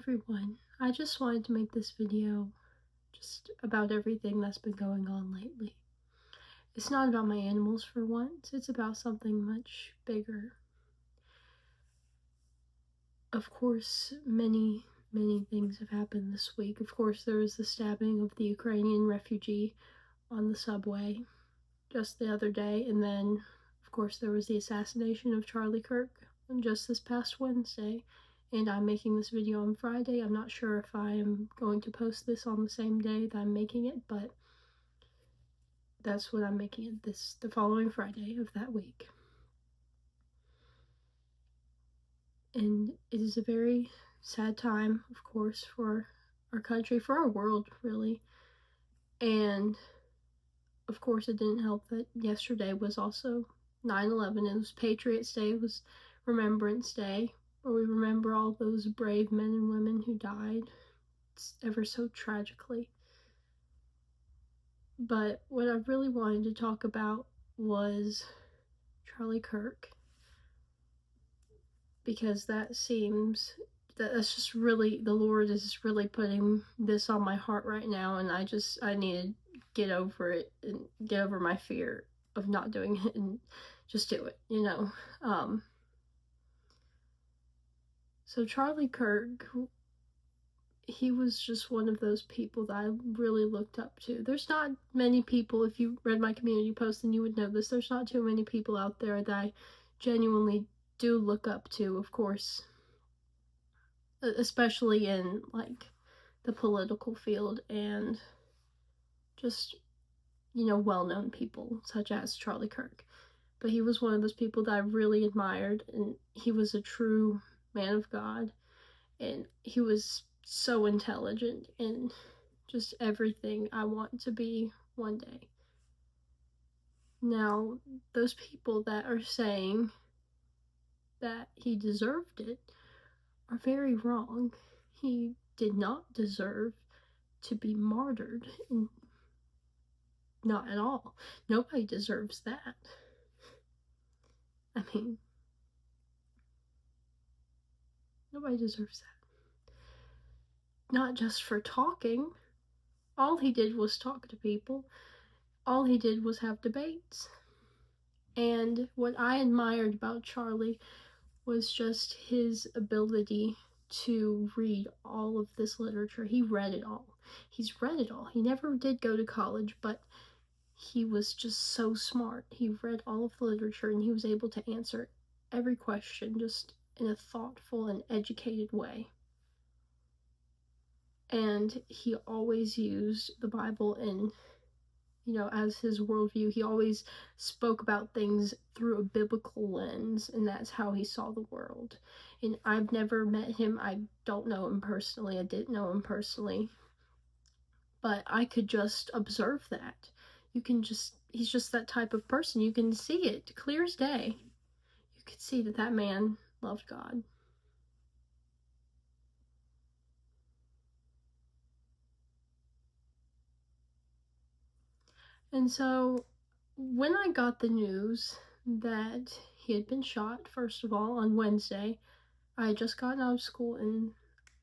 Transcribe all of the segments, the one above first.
everyone. I just wanted to make this video just about everything that's been going on lately. It's not about my animals for once, it's about something much bigger. Of course, many things have happened this week. Of course, there was the stabbing of the Ukrainian refugee on the subway just the other day, and then, of course, there was the assassination of Charlie Kirk just this past Wednesday. And I'm making this video on Friday. I'm not sure if I am going to post this on the same day that I'm making it, but that's what I'm making it, the following Friday of that week. And it is a very sad time, of course, for our country, for our world, really. And of course, it didn't help that yesterday was also 9/11. It was Patriots Day, it was Remembrance Day, where we remember all those brave men and women who died ever so tragically. But what I really wanted to talk about was Charlie Kirk, because that's just really, the Lord is really putting this on my heart right now, and I need to get over it and get over my fear of not doing it and just do it, So Charlie Kirk, he was just one of those people that I really looked up to. There's not many people, if you read my community post, then you would know this, there's not too many people out there that I genuinely do look up to, of course, especially in, like, the political field and just, well-known people, such as Charlie Kirk. But he was one of those people that I really admired, and he was a true man of God, and he was so intelligent and just everything I want to be one day. Now, those people that are saying that he deserved it are very wrong. He did not deserve to be martyred, and not at all. Nobody deserves that. I mean, nobody deserves that. Not just for talking. All he did was talk to people. All he did was have debates. And what I admired about Charlie was just his ability to read all of this literature. He read it all. He's read it all. He never did go to college, but he was just so smart. He read all of the literature, and he was able to answer every question just in a thoughtful and educated way. And he always used the Bible in, as his worldview. He always spoke about things through a biblical lens, and that's how he saw the world. And I've never met him. I don't know him personally. I didn't know him personally. But I could just observe that. He's just that type of person. You can see it clear as day. You could see that man loved God. And so when I got the news that he had been shot, first of all, on Wednesday, I had just gotten out of school, and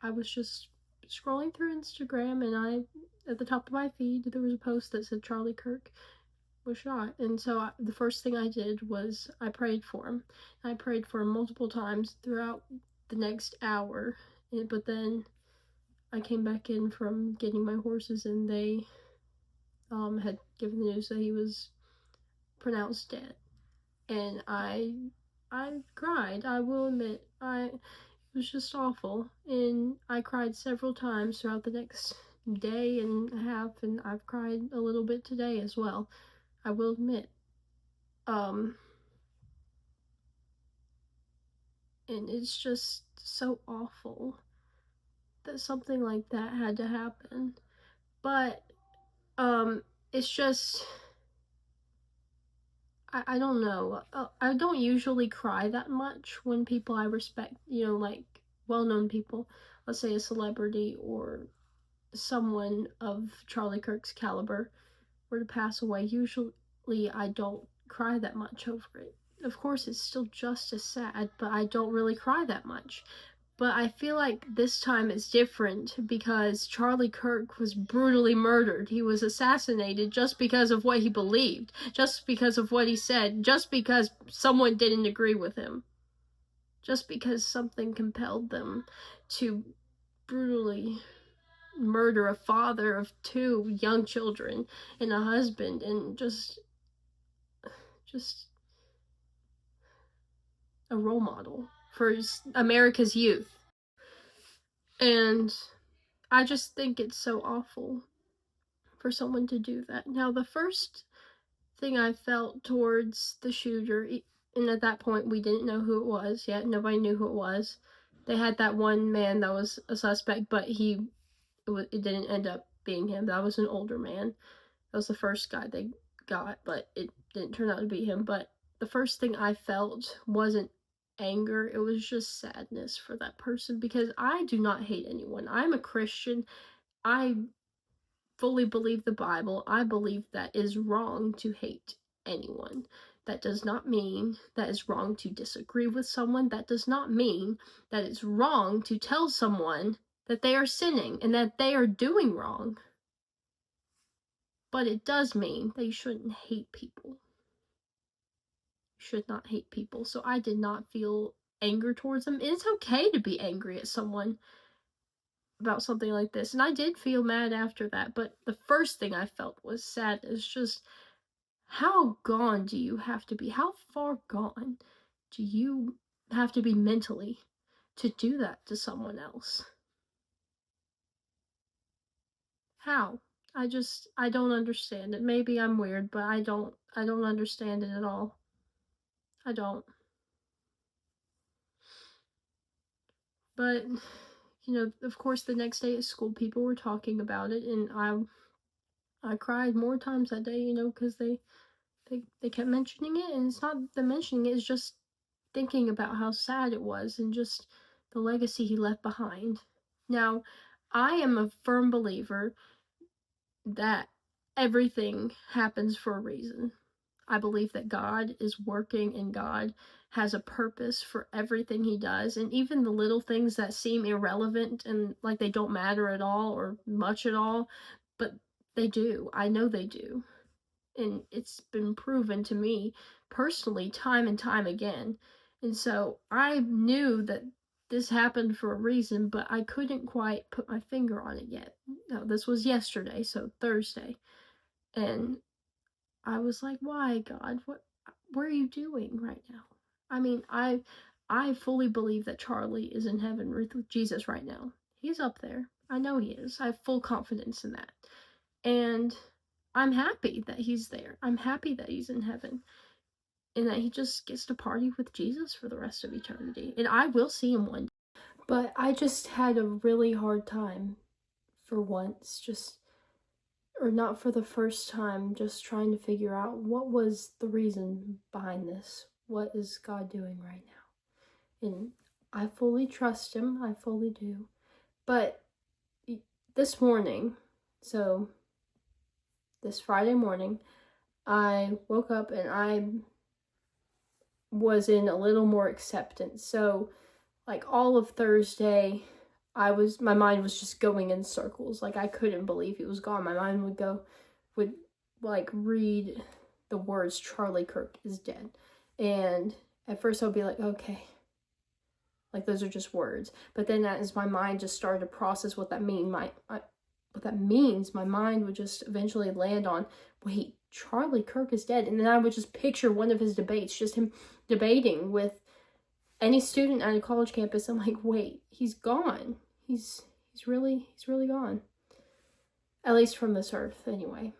I was just scrolling through Instagram, and at the top of my feed, there was a post that said Charlie Kirk was shot. And so the first thing I did was I prayed for him. I prayed for him multiple times throughout the next hour, but then I came back in from getting my horses, and they had given the news that he was pronounced dead. And I cried. I will admit, it was just awful, and I cried several times throughout the next day and a half, and I've cried a little bit today as well, I will admit. And it's just so awful that something like that had to happen. But it's just, I don't know. I don't usually cry that much when people I respect, like well-known people, let's say a celebrity or someone of Charlie Kirk's caliber, were to pass away. Usually I don't cry that much over it. Of course, it's still just as sad, but I don't really cry that much. But I feel like this time it's different because Charlie Kirk was brutally murdered. He was assassinated just because of what he believed, just because of what he said, just because someone didn't agree with him, just because something compelled them to brutally murder a father of 2 young children and a husband, and just a role model for America's youth. And I just think it's so awful for someone to do that. Now, the first thing I felt towards the shooter, and at that point we didn't know who it was yet. Nobody knew who it was. They had that one man that was a suspect, but it didn't end up being him. That was an older man. That was the first guy they got, but it didn't turn out to be him. But the first thing I felt wasn't anger, it was just sadness for that person, because I do not hate anyone. I'm a Christian. I fully believe the Bible. I believe that it is wrong to hate anyone. That does not mean that it's wrong to disagree with someone. That does not mean that it's wrong to tell someone that they are sinning and that they are doing wrong. But it does mean that you shouldn't hate people. You should not hate people. So I did not feel anger towards them. It's okay to be angry at someone about something like this. And I did feel mad after that. But the first thing I felt was sadness. Just how gone do you have to be? How far gone do you have to be mentally to do that to someone else? How? I don't understand it. Maybe I'm weird, but I don't understand it at all. I don't. But, of course, the next day at school, people were talking about it, and I cried more times that day, because they kept mentioning it, and it's not the mentioning it, it's just thinking about how sad it was and just the legacy he left behind. Now, I am a firm believer that everything happens for a reason. I believe that God is working and God has a purpose for everything he does. And even the little things that seem irrelevant and like they don't matter at all or much at all, but they do. I know they do. And it's been proven to me personally time and time again. And so I knew that this happened for a reason, but I couldn't quite put my finger on it yet. Now, this was yesterday, so Thursday. And I was like, why, God? What are you doing right now? I mean, I fully believe that Charlie is in heaven with Jesus right now. He's up there. I know he is. I have full confidence in that. And I'm happy that he's there. I'm happy that he's in heaven. And that he just gets to party with Jesus for the rest of eternity. And I will see him one day. But I just had a really hard time for once, or not for the first time, just trying to figure out what was the reason behind this. What is God doing right now? And I fully trust him. I fully do. But this morning, so this Friday morning, I woke up and I was in a little more acceptance. So like all of Thursday, my mind was just going in circles. Like I couldn't believe he was gone. My mind would like read the words Charlie Kirk is dead. And at first I'll be like, okay, like those are just words. But then as my mind just started to process what that means, my mind would just eventually land on, wait, Charlie Kirk is dead. And then I would just picture one of his debates, just him debating with any student on a college campus. I'm like, wait, he's gone. He's really gone. At least from this earth, anyway.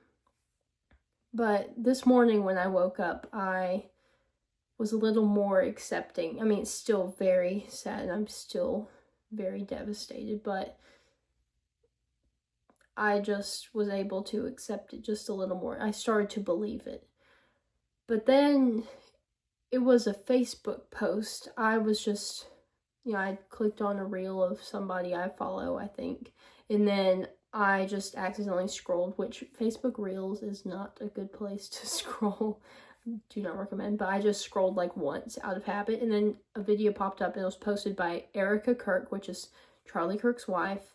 But this morning when I woke up, I was a little more accepting. I mean, it's still very sad and I'm still very devastated, but I just was able to accept it just a little more. I started to believe it. But then it was a Facebook post. I was just, I clicked on a reel of somebody I follow, I think. And then I just accidentally scrolled, which Facebook Reels is not a good place to scroll. do not recommend, but I just scrolled like once out of habit, and then a video popped up and it was posted by Erica Kirk, which is Charlie Kirk's wife.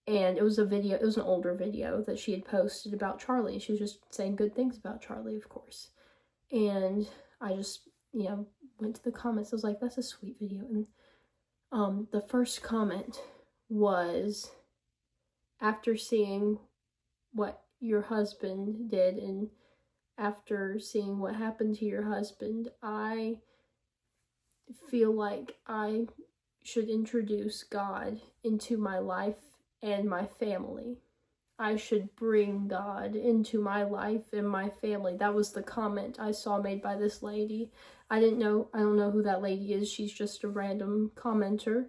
And it was an older video that she had posted about Charlie. She was just saying good things about Charlie, of course. And I just, went to the comments. I was like, that's a sweet video. And the first comment was, after seeing what your husband did and after seeing what happened to your husband, I feel like I should introduce God into my life and my family. I should bring God into my life and my family. That was the comment I saw made by this lady. I don't know who that lady is. She's just a random commenter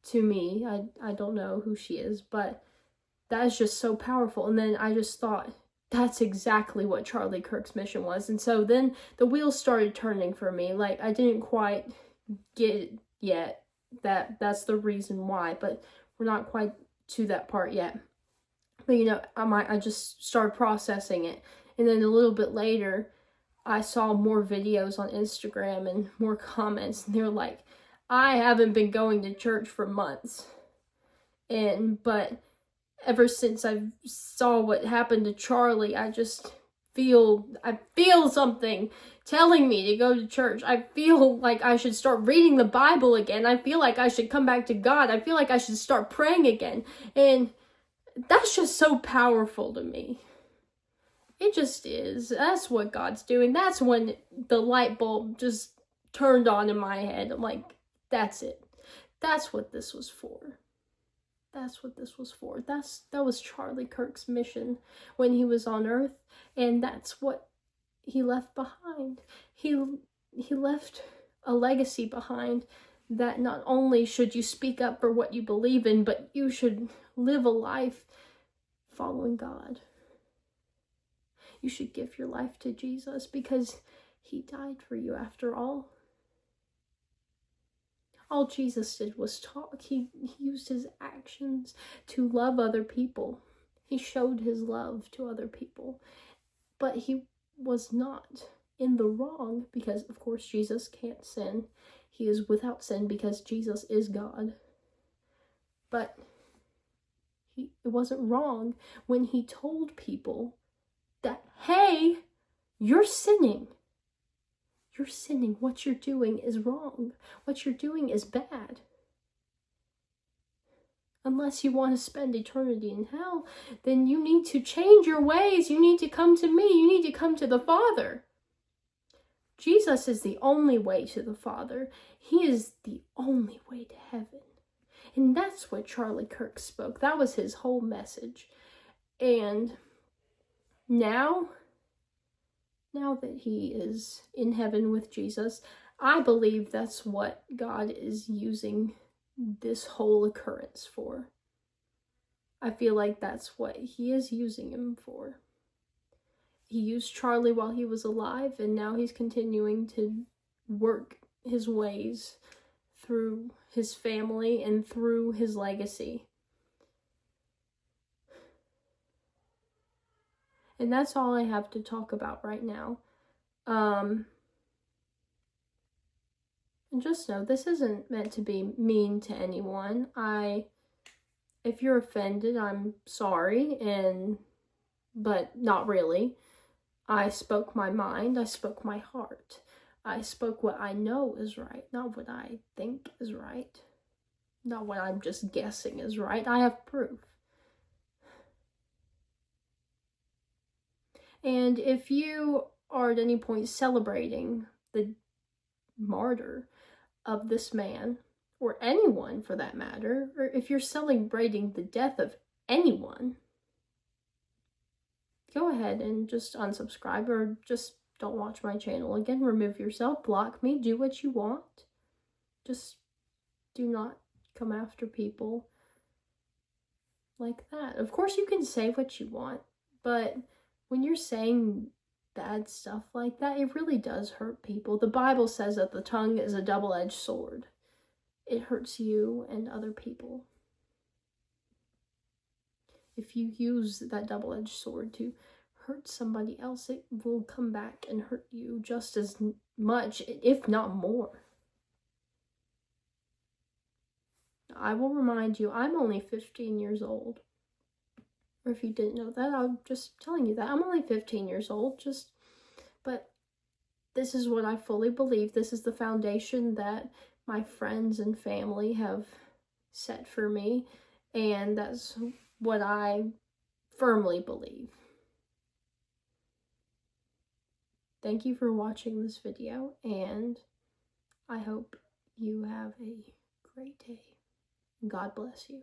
to me. I don't know who she is, but that is just so powerful. And then I just thought, that's exactly what Charlie Kirk's mission was. And so then the wheels started turning for me. Like, I didn't quite get it yet. That's the reason why, but we're not quite to that part yet. But I just started processing it. And then a little bit later, I saw more videos on Instagram and more comments, and they were like, I haven't been going to church for months. But ever since I saw what happened to Charlie, I feel something telling me to go to church. I feel like I should start reading the Bible again. I feel like I should come back to God. I feel like I should start praying again. And that's just so powerful to me. It just is. That's what God's doing. That's when the light bulb just turned on in my head. I'm like, that's it. That's what this was for. That's what this was for. That was Charlie Kirk's mission when he was on Earth, and that's what he left behind. He left a legacy behind that not only should you speak up for what you believe in, but you should live a life following God. You should give your life to Jesus because he died for you after all. All Jesus did was talk. He used his actions to love other people. He showed his love to other people. But he was not in the wrong because, of course, Jesus can't sin. He is without sin because Jesus is God. But it wasn't wrong when he told people that, hey, you're sinning. You're sinning. What you're doing is wrong. What you're doing is bad. Unless you want to spend eternity in hell, then you need to change your ways. You need to come to me. You need to come to the Father. Jesus is the only way to the Father. He is the only way to heaven. And that's what Charlie Kirk spoke. That was his whole message. And now that he is in heaven with Jesus, I believe that's what God is using this whole occurrence for. I feel like that's what he is using him for. He used Charlie while he was alive, and now he's continuing to work his ways through his family and through his legacy. And that's all I have to talk about right now. And just know, this isn't meant to be mean to anyone. If you're offended, I'm sorry, but not really. I spoke my mind, I spoke my heart. I spoke what I know is right, not what I think is right. Not what I'm just guessing is right. I have proof. And if you are at any point celebrating the martyr of this man, or anyone for that matter, or if you're celebrating the death of anyone, go ahead and just unsubscribe or just don't watch my channel again. Remove yourself, block me, do what you want. Just do not come after people like that. Of course, you can say what you want, but when you're saying bad stuff like that, it really does hurt people. The Bible says that the tongue is a double-edged sword. It hurts you and other people. If you use that double-edged sword to hurt somebody else, it will come back and hurt you just as much, if not more. I will remind you, I'm only 15 years old. Or if you didn't know that, I'm just telling you that. I'm only 15 years old, but this is what I fully believe. This is the foundation that my friends and family have set for me, and that's what I firmly believe. Thank you for watching this video, and I hope you have a great day. God bless you.